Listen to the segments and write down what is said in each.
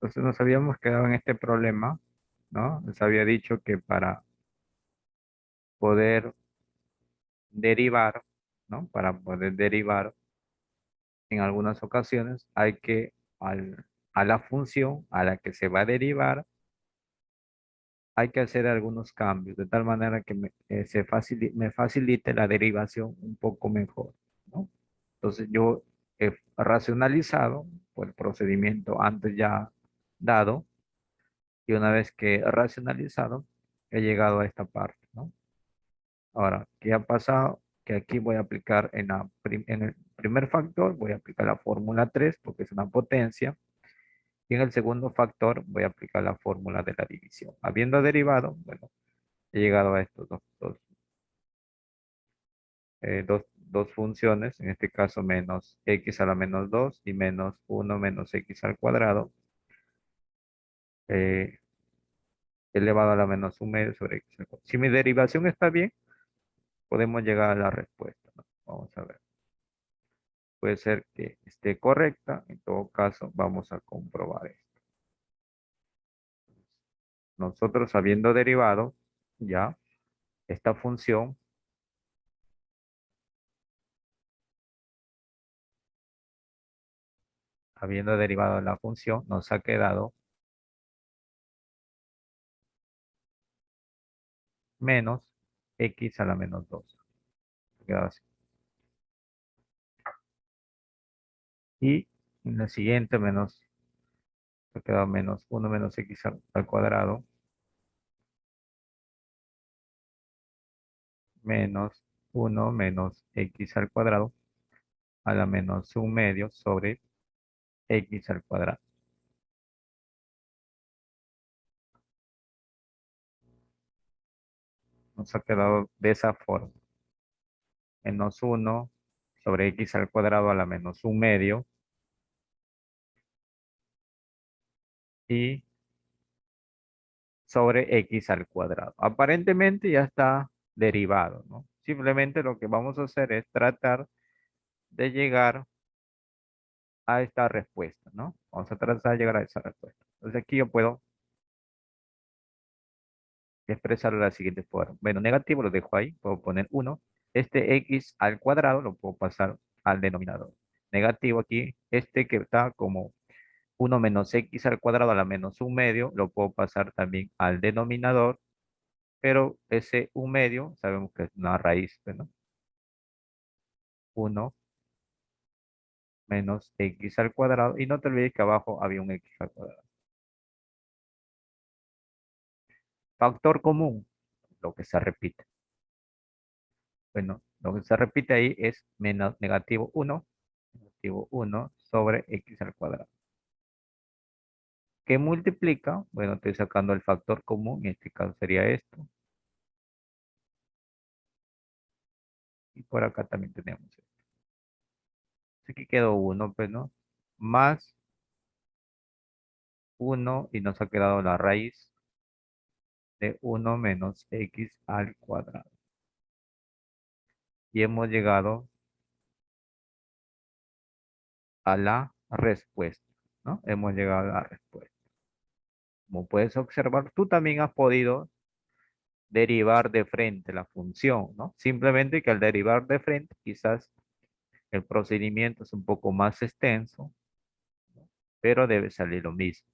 Entonces nos habíamos quedado en este problema, ¿no? Les había dicho que para poder derivar, ¿no? Para poder derivar en algunas ocasiones hay que a la función a la que se va a derivar hay que hacer algunos cambios de tal manera que me facilite la derivación un poco mejor, ¿no? Entonces yo he racionalizado por el procedimiento antes ya dado y una vez que he racionalizado he llegado a esta parte, ¿no? Ahora, ¿qué ha pasado? Que aquí voy a aplicar en el primer factor, voy a aplicar la fórmula 3 porque es una potencia. Y en el segundo factor voy a aplicar la fórmula de la división. Habiendo derivado, bueno, he llegado a estos dos funciones, en este caso menos x a la menos 2 y menos 1 menos x al cuadrado, eh, elevado a la menos un medio sobre x al cuadrado. Si mi derivación está bien, podemos llegar a la respuesta, ¿no? Vamos a ver. Puede ser que esté correcta, en todo caso vamos a comprobar esto. Nosotros habiendo derivado ya esta función, habiendo derivado la función, nos ha quedado menos x a la menos 2. Queda así. Y en la siguiente se queda menos 1 menos x al cuadrado menos 1 menos x al cuadrado a la menos un medio sobre x al cuadrado. Nos ha quedado de esa forma. Menos 1 sobre x al cuadrado a la menos un medio y sobre x al cuadrado. Aparentemente ya está derivado, ¿no? Simplemente lo que vamos a hacer es tratar de llegar a esta respuesta, ¿no? Vamos a tratar de llegar a esa respuesta. Entonces aquí yo puedo expresarlo de la siguiente forma. Bueno, negativo lo dejo ahí, puedo poner 1. Este x al cuadrado lo puedo pasar al denominador. Negativo aquí, este que está como 1 menos x al cuadrado a la menos un medio, lo puedo pasar también al denominador, pero ese un medio sabemos que es una raíz, ¿no? 1 menos x al cuadrado, y no te olvides que abajo había un x al cuadrado. Factor común, lo que se repite. Bueno, lo que se repite ahí es menos negativo 1 sobre x al cuadrado. ¿Qué multiplica? Bueno, estoy sacando el factor común, en este caso sería esto. Y por acá también tenemos esto. Aquí quedó 1, pues, ¿no? Más 1 y nos ha quedado la raíz de 1 menos x al cuadrado. Y hemos llegado a la respuesta, ¿no? Hemos llegado a la respuesta. Como puedes observar, tú también has podido derivar de frente la función, ¿no? Simplemente que al derivar de frente, quizás el procedimiento es un poco más extenso, pero debe salir lo mismo.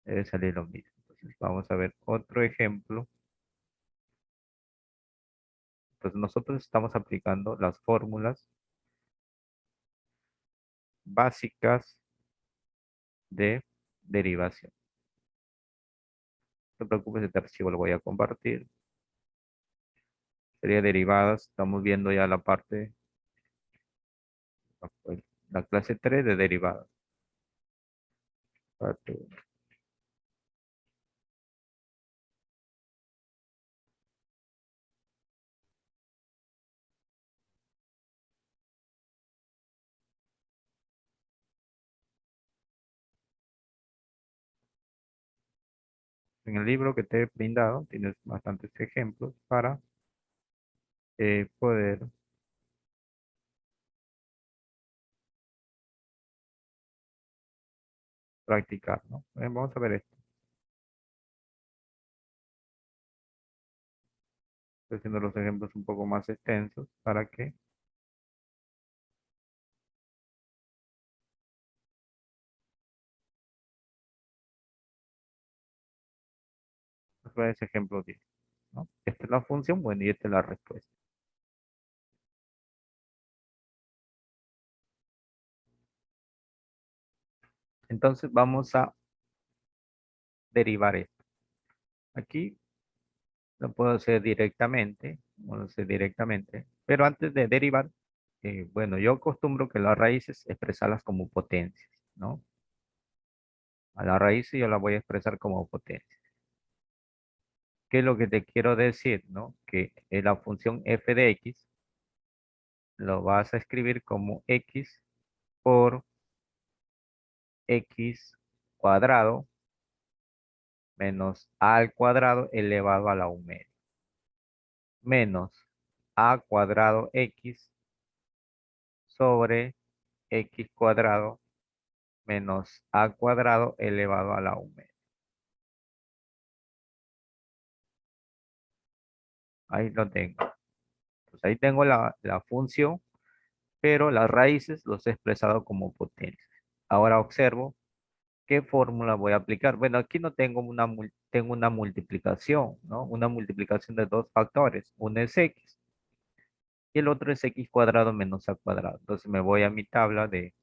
Debe salir lo mismo. Entonces, vamos a ver otro ejemplo. Entonces, nosotros estamos aplicando las fórmulas básicas de derivación. No te preocupes, este archivo lo voy a compartir. Sería derivadas. Estamos viendo ya la parte, la clase 3 de derivadas. Parte En el libro que te he brindado tienes bastantes ejemplos para poder practicar, ¿no? Vamos a ver esto. Estoy haciendo los ejemplos un poco más extensos para que ese ejemplo 10, ¿no? Esta es la función, bueno, y esta es la respuesta. Entonces vamos a derivar esto. Aquí lo puedo hacer directamente, pero antes de derivar, bueno, yo acostumbro que las raíces expresarlas como potencias, ¿no? A la raíz yo la voy a expresar como potencia. ¿Qué es lo que te quiero decir, no? Que la función f de x lo vas a escribir como x por x cuadrado menos a al cuadrado elevado a la u media, menos a cuadrado x sobre x cuadrado menos a cuadrado elevado a la u media. Ahí lo tengo. Pues ahí tengo la función, pero las raíces los he expresado como potencias. Ahora observo qué fórmula voy a aplicar. Bueno, aquí no tengo tengo una multiplicación, ¿no? Una multiplicación de dos factores. Uno es x y el otro es x cuadrado menos a cuadrado. Entonces me voy a mi tabla de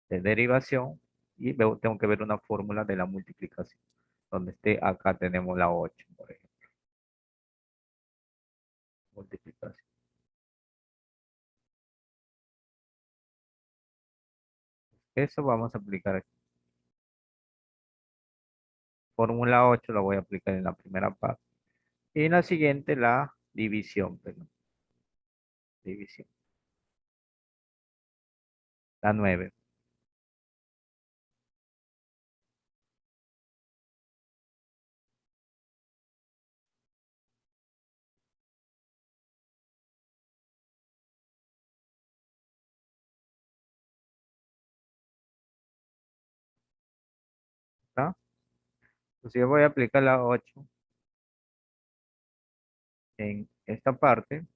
derivación y tengo que ver una fórmula de la multiplicación. Donde esté, acá tenemos la 8, por ejemplo. Multiplicación. Eso vamos a aplicar aquí. Fórmula 8 la voy a aplicar en la primera parte. Y en la siguiente la división, perdón. División. La 9. ¿Está? Entonces yo voy a aplicar la 8 en esta parte.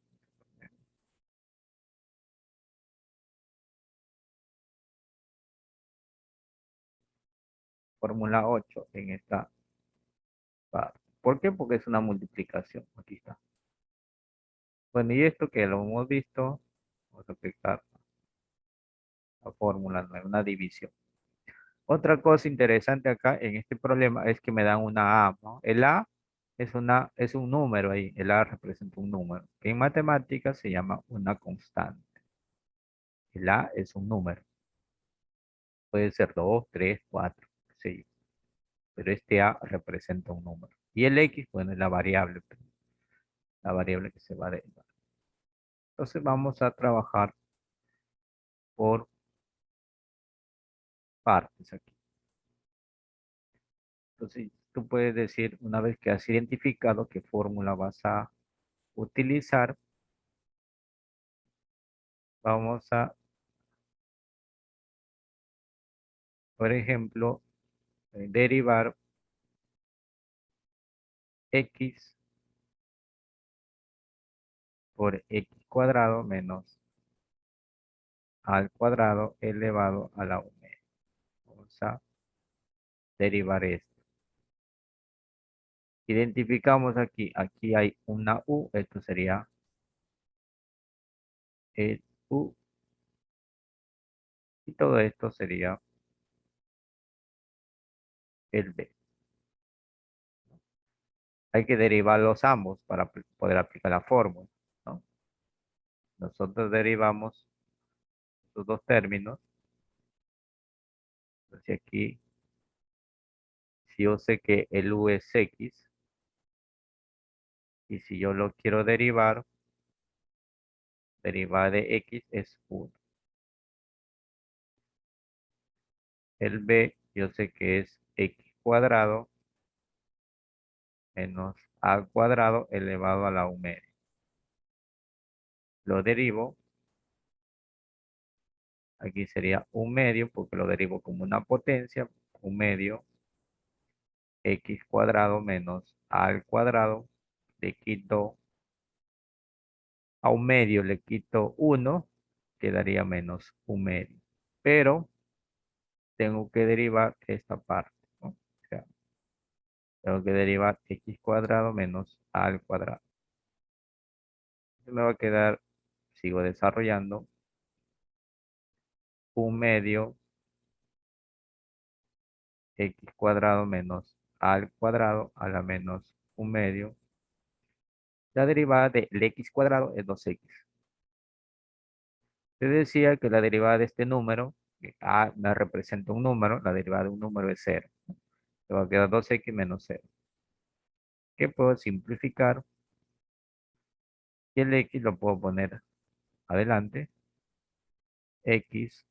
Fórmula 8 en esta parte. ¿Por qué? Porque es una multiplicación. Aquí está. Bueno, y esto que lo hemos visto, vamos a aplicar la fórmula 9, una división. Otra cosa interesante acá en este problema es que me dan una A, ¿no? El A es un número ahí. El A representa un número, que en matemáticas se llama una constante. El A es un número. Puede ser 2, 3, 4, sí. Pero este A representa un número. Y el X, bueno, es la variable que se va a derivar. Entonces vamos a trabajar por partes aquí. Entonces tú puedes decir, una vez que has identificado qué fórmula vas a utilizar, vamos a, por ejemplo, derivar x por x cuadrado menos al cuadrado elevado a la 1. Vamos a derivar esto. Identificamos aquí hay una u, esto sería el u, y todo esto sería el b. Hay que derivarlos ambos para poder aplicar la fórmula, ¿no? Nosotros derivamos estos dos términos. Entonces aquí, si yo sé que el u es x, y si yo lo quiero derivar de x es 1. El b, yo sé que es x cuadrado menos a cuadrado elevado a la u media. Lo derivo Aquí sería un medio porque lo derivo como una potencia. Un medio x cuadrado menos a al cuadrado. Le quito a un medio, le quito uno, quedaría menos un medio. Pero tengo que derivar esta parte, ¿no? O sea, tengo que derivar x cuadrado menos a al cuadrado. Me va a quedar, sigo desarrollando, un medio x cuadrado menos a al cuadrado a la menos un medio. La derivada del x cuadrado es 2x. Te decía que la derivada de este número, que a me representa un número, la derivada de un número es cero. Me va a quedar 2x menos cero. Que puedo simplificar y el x lo puedo poner adelante. X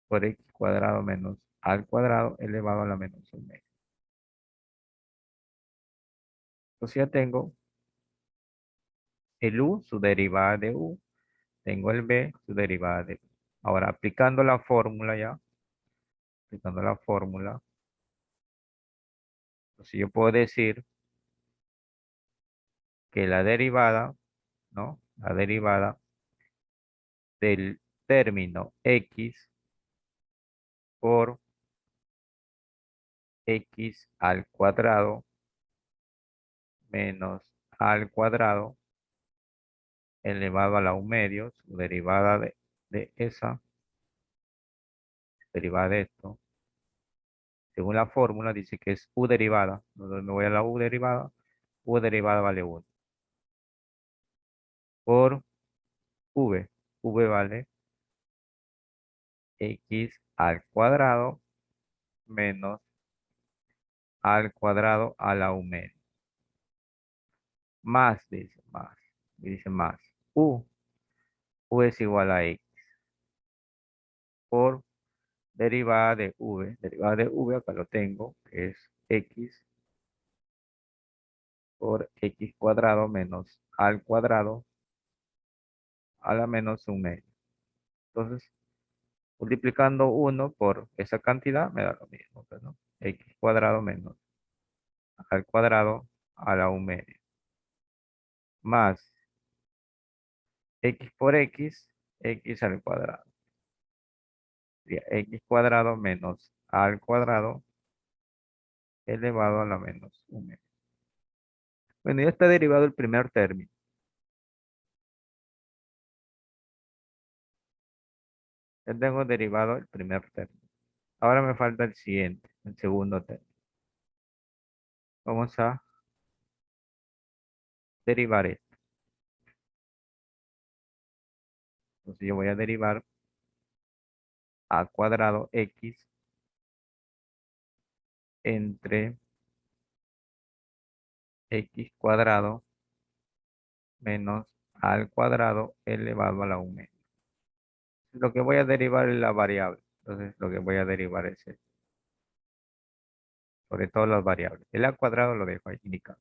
por x cuadrado menos al cuadrado elevado a la menos un medio. Entonces ya tengo el u, su derivada de u. Tengo el b, su derivada de u. Ahora, aplicando la fórmula ya, aplicando la fórmula, entonces yo puedo decir que la derivada, ¿no? La derivada del término x por x al cuadrado menos al cuadrado elevado a la un medio, su derivada de esa, derivada de esto, según la fórmula dice que es u derivada. Entonces me voy a la u derivada vale 1 por v. V vale x al cuadrado menos al cuadrado a la un medio. Más, dice más. U es igual a x por derivada de v. Derivada de v acá lo tengo, que es x por x cuadrado menos al cuadrado a la menos un medio. Entonces, multiplicando uno por esa cantidad me da lo mismo, pues, ¿no? X cuadrado menos al cuadrado a la un medio. Más x por x al cuadrado. Sería x cuadrado menos al cuadrado elevado a la menos un medio. Bueno, ya está derivado el primer término. Ya tengo derivado el primer término. Ahora me falta el siguiente, el segundo término. Vamos a derivar esto. Entonces yo voy a derivar a cuadrado x entre x cuadrado menos al cuadrado elevado a la un medio. Lo que voy a derivar es la variable. Entonces lo que voy a derivar es esto, sobre todas las variables. El al cuadrado lo dejo ahí indicado.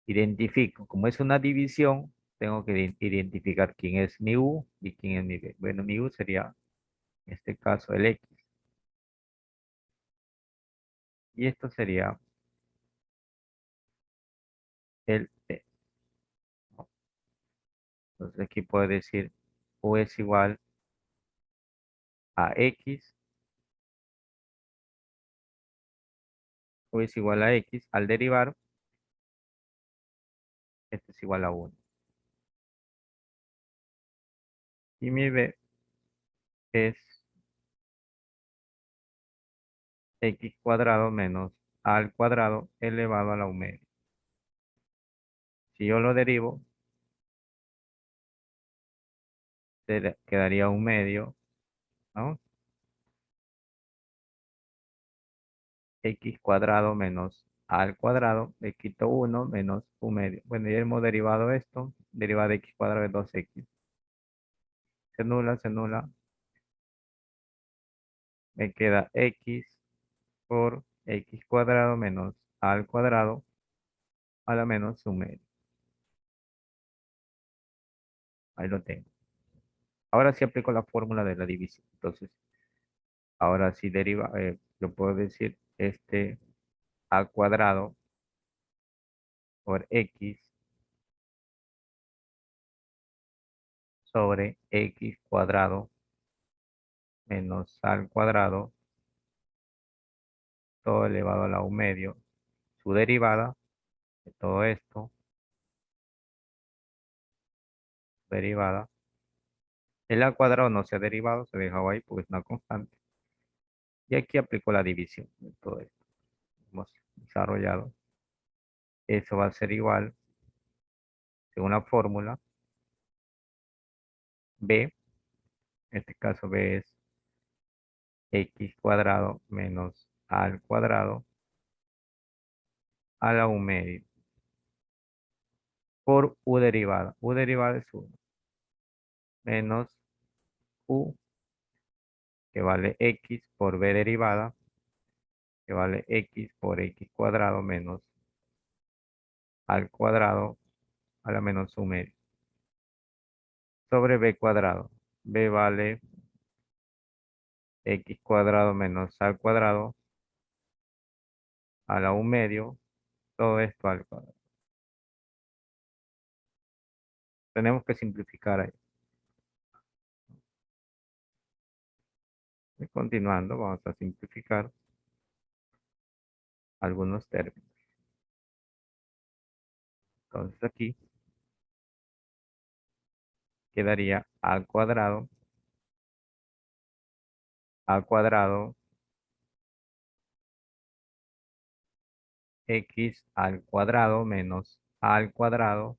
Identifico, como es una división, tengo que identificar quién es mi u y quién es mi b. Bueno, mi u sería, en este caso, el x. Y esto sería el b. Entonces aquí puedo decir u es igual a x, u es igual a x. Al derivar, esto es igual a 1. Y mi b es x cuadrado menos a al cuadrado elevado a la un medio. Si yo lo derivo, quedaría un medio, ¿no? X cuadrado menos a al cuadrado, le quito 1 menos un medio. Bueno, ya hemos derivado esto. Derivada de x cuadrado es 2x. Se nula. Me queda x por x cuadrado menos a al cuadrado a la menos un medio. Ahí lo tengo. Ahora sí aplico la fórmula de la división. Entonces, ahora sí deriva, yo puedo decir este a cuadrado por x sobre x cuadrado menos al cuadrado, todo elevado a la u medio, su derivada de todo esto, derivada. El a cuadrado no se ha derivado, se ha dejado ahí porque es una constante. Y aquí aplico la división de todo esto. Hemos desarrollado. Eso va a ser igual, según la fórmula, b, en este caso b es x cuadrado menos a al cuadrado a la u medio por u derivada. U derivada es 1 menos u, que vale x por b derivada, que vale x por x cuadrado menos al cuadrado a la menos u medio, sobre b cuadrado. B vale x cuadrado menos al cuadrado a la u medio, todo esto al cuadrado. Tenemos que simplificar ahí. Y continuando, vamos a simplificar algunos términos. Entonces aquí quedaría a cuadrado x al cuadrado menos a al cuadrado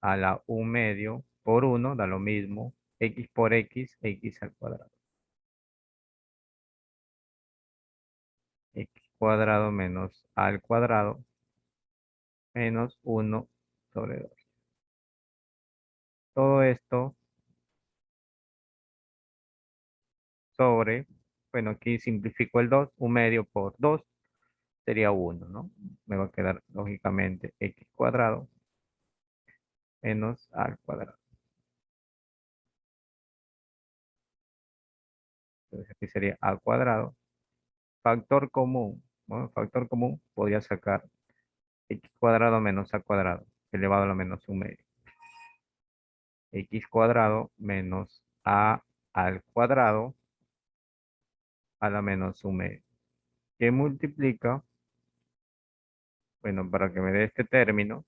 a la u medio por 1 da lo mismo, x por x, x al cuadrado. X cuadrado menos a al cuadrado menos 1 sobre 2. Todo esto sobre, bueno, aquí simplifico el 2, u medio por 2 sería 1, ¿no? Me va a quedar lógicamente x cuadrado menos a al cuadrado. Entonces aquí sería a cuadrado. Factor común, ¿no? Factor común podría sacar x cuadrado menos a cuadrado elevado a la menos un medio. X cuadrado menos a al cuadrado a la menos un medio. ¿Qué multiplica? Bueno, para que me dé este término,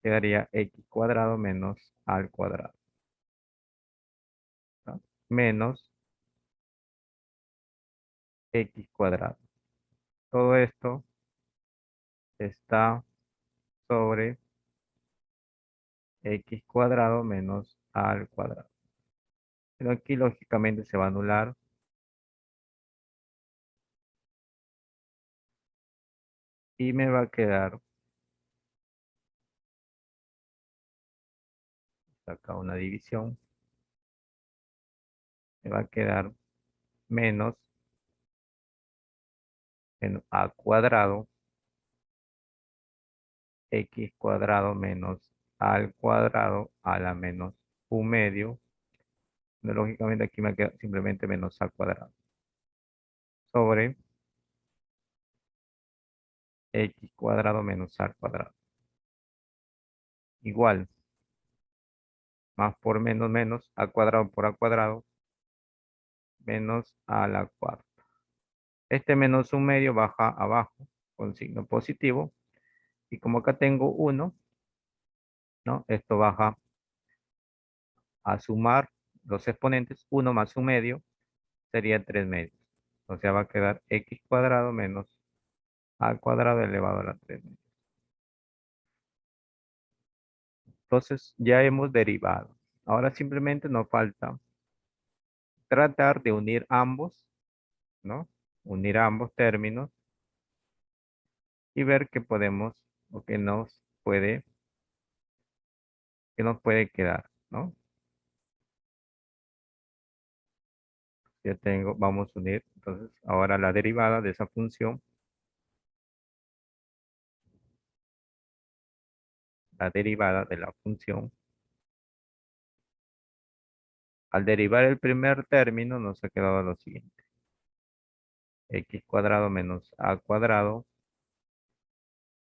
quedaría x cuadrado menos al cuadrado, ¿no? Menos x cuadrado. Todo esto está sobre x cuadrado menos a al cuadrado. Pero aquí lógicamente se va a anular y me va a quedar acá una división. Me va a quedar menos en a cuadrado x cuadrado menos al cuadrado a la menos u medio. Lógicamente aquí me queda simplemente menos a cuadrado sobre x cuadrado menos a cuadrado. Igual, más por menos menos, a cuadrado por a cuadrado, menos a la cuarta. Este menos un medio baja abajo con signo positivo. Y como acá tengo 1, ¿no? Esto baja a sumar los exponentes. 1 más un medio sería 3 medios. O sea, va a quedar x cuadrado menos a cuadrado elevado a la 3 medios. Entonces ya hemos derivado. Ahora simplemente nos falta tratar de unir ambos, ¿no? Unir ambos términos y ver qué podemos o qué nos puede quedar, ¿no? Ya tengo, vamos a unir entonces ahora la derivada de esa función, la derivada de la función Al derivar el primer término nos ha quedado lo siguiente. X cuadrado menos A cuadrado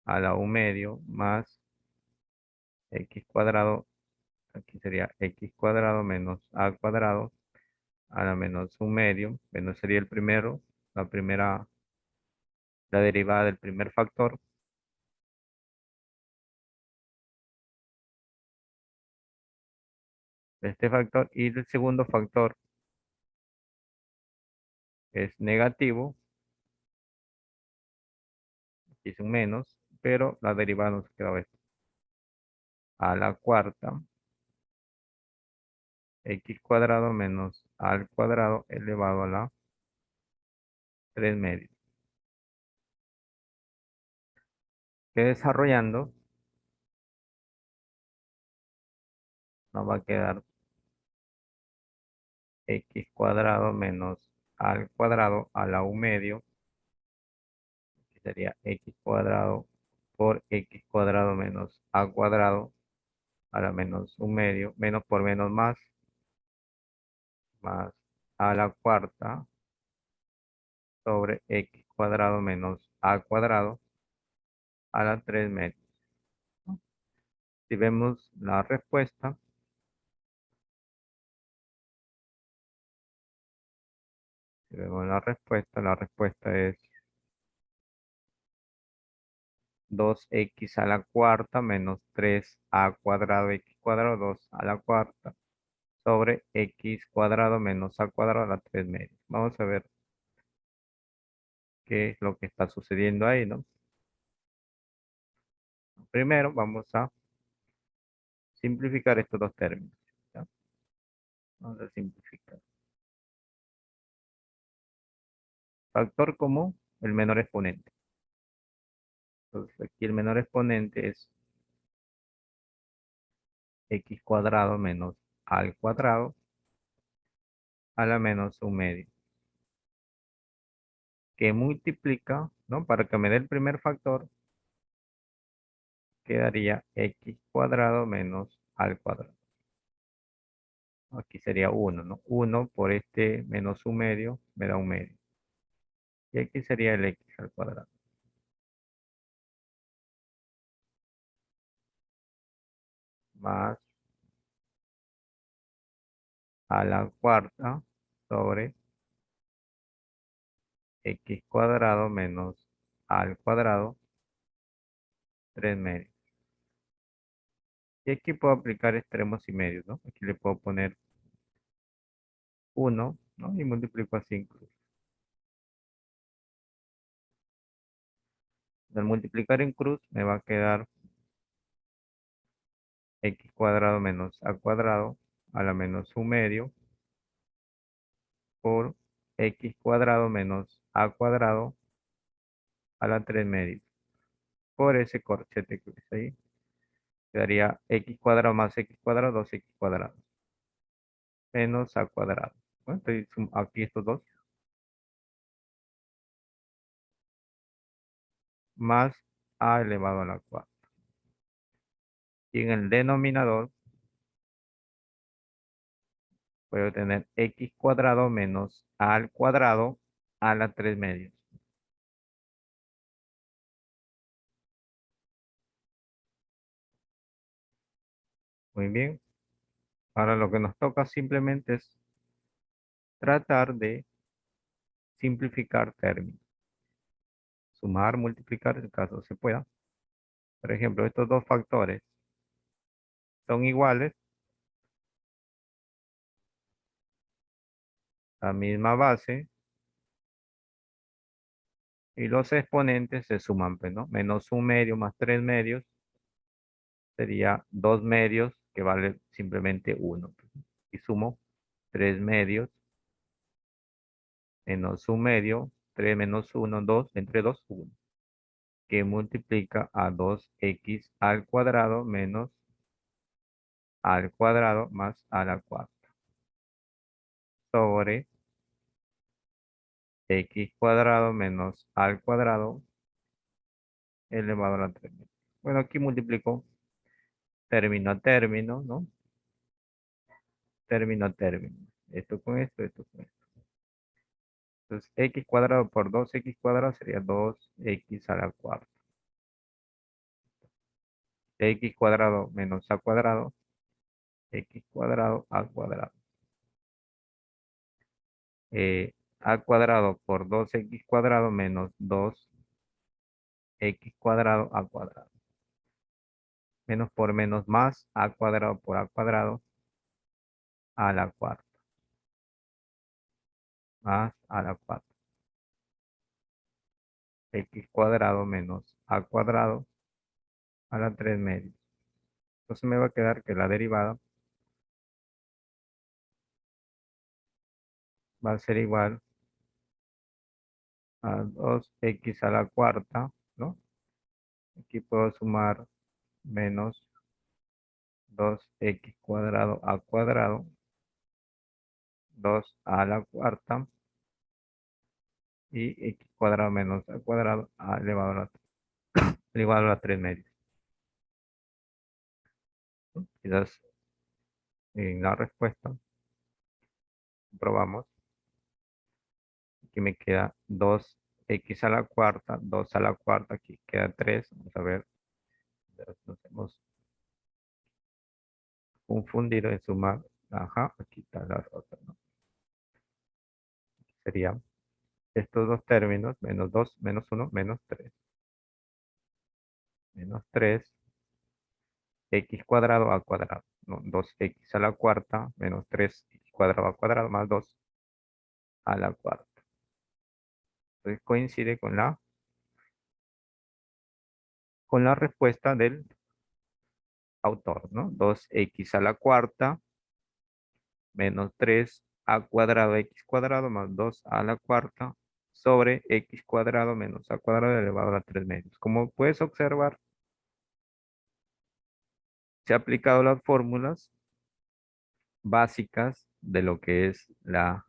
a la U medio más X cuadrado, aquí sería X cuadrado menos A cuadrado a la menos U medio, menos sería el primero, la derivada del primer factor, de este factor, y el segundo factor es negativo, aquí es un menos, pero la derivada nos queda esto, a la cuarta, X cuadrado menos A al cuadrado elevado a la 3 medios. Que desarrollando nos va a quedar X cuadrado menos A al cuadrado a la U medio, que sería X cuadrado por X cuadrado menos A cuadrado a la menos un medio, menos por menos más a la cuarta sobre X cuadrado menos A cuadrado a la 3 medios. Si vemos la respuesta, la respuesta es 2x a la cuarta menos 3a cuadrado x cuadrado 2 a la cuarta sobre x cuadrado menos a cuadrado a la 3 medios. Vamos a ver qué es lo que está sucediendo ahí, ¿no? Primero vamos a simplificar estos dos términos. ¿Ya? Vamos a simplificar. Factor común, el menor exponente. Entonces aquí el menor exponente es x cuadrado menos a al cuadrado a la menos un medio. Que multiplica, ¿no? Para que me dé el primer factor, quedaría x cuadrado menos al cuadrado. Aquí sería 1, ¿no? 1 por este menos un medio me da un medio. Y aquí sería el x al cuadrado. Más a la cuarta sobre x cuadrado menos al cuadrado 3 medios. Y aquí puedo aplicar extremos y medios, ¿no? Aquí le puedo poner 1, ¿no? Y multiplico así en cruz. Al multiplicar en cruz me va a quedar x cuadrado menos a cuadrado a la menos un medio por x cuadrado menos a cuadrado a la 3 medios. Por ese corchete que ves ahí, quedaría x cuadrado más x cuadrado, 2x cuadrado, menos a cuadrado. Bueno, entonces aquí estos dos, más a elevado a la cuarta. Y en el denominador voy a tener x cuadrado menos a al cuadrado a la 3 medios. Muy bien. Ahora lo que nos toca simplemente es tratar de simplificar términos. Sumar, multiplicar, en caso se pueda. Por ejemplo, estos dos factores son iguales, la misma base, y los exponentes se suman, pues, ¿no? Menos un medio más 3 medios sería 2 medios, que vale simplemente 1. Y sumo 3 medios menos un medio, 3 menos uno, 2 entre 2 1, que multiplica a 2x al cuadrado menos al cuadrado más a la cuarta sobre x cuadrado menos al cuadrado elevado a la 3. Bueno, aquí multiplico término a término, ¿no? término a término. Esto con esto, esto con esto. Entonces, x cuadrado por 2x cuadrado sería 2x a la cuarta. X cuadrado menos a cuadrado, x cuadrado a cuadrado. A cuadrado por 2x cuadrado menos 2x cuadrado a cuadrado. Menos por menos más, a cuadrado por a cuadrado a la cuarta. Más a la cuarta. X cuadrado menos a cuadrado a la 3 medios. Entonces me va a quedar que la derivada va a ser igual a 2x a la cuarta, ¿no? Aquí puedo sumar menos 2x cuadrado a cuadrado, 2 a la cuarta, y x cuadrado menos a cuadrado elevado a la 3 medios. Quizás en la respuesta probamos. Aquí me queda 2x a la cuarta, 2 a la cuarta, aquí queda 3. Vamos a ver, nos hemos confundido en sumar. Ajá, aquí está la otra, ¿no? Sería estos dos términos, menos 2, menos 1, menos 3. Menos 3, x cuadrado a cuadrado. No, 2x a la cuarta, menos 3x cuadrado a cuadrado, más 2 a la cuarta. Entonces coincide con la respuesta del autor, ¿no? 2x a la cuarta menos 3 a cuadrado x cuadrado más 2 a la cuarta sobre x cuadrado menos a cuadrado elevado a la 3 medios. Como puedes observar, se han aplicado las fórmulas básicas de lo que es la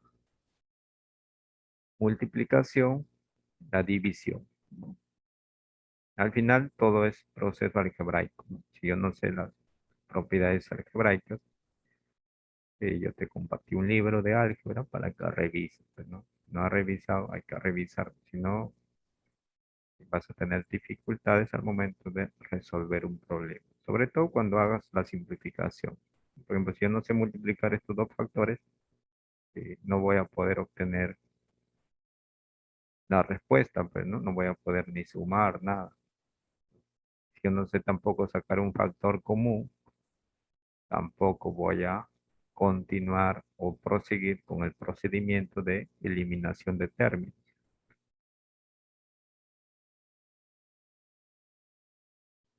multiplicación, la división, ¿no? Al final todo es proceso algebraico, ¿no? Si yo no sé las propiedades algebraicas, yo te compartí un libro de álgebra para que revises, pues, ¿no? No has revisado, hay que revisar, si no vas a tener dificultades al momento de resolver un problema. Sobre todo cuando hagas la simplificación. Por ejemplo, si yo no sé multiplicar estos dos factores, no voy a poder obtener la respuesta, pues, ¿no? No voy a poder ni sumar nada. Si yo no sé tampoco sacar un factor común, tampoco voy a continuar o proseguir con el procedimiento de eliminación de términos.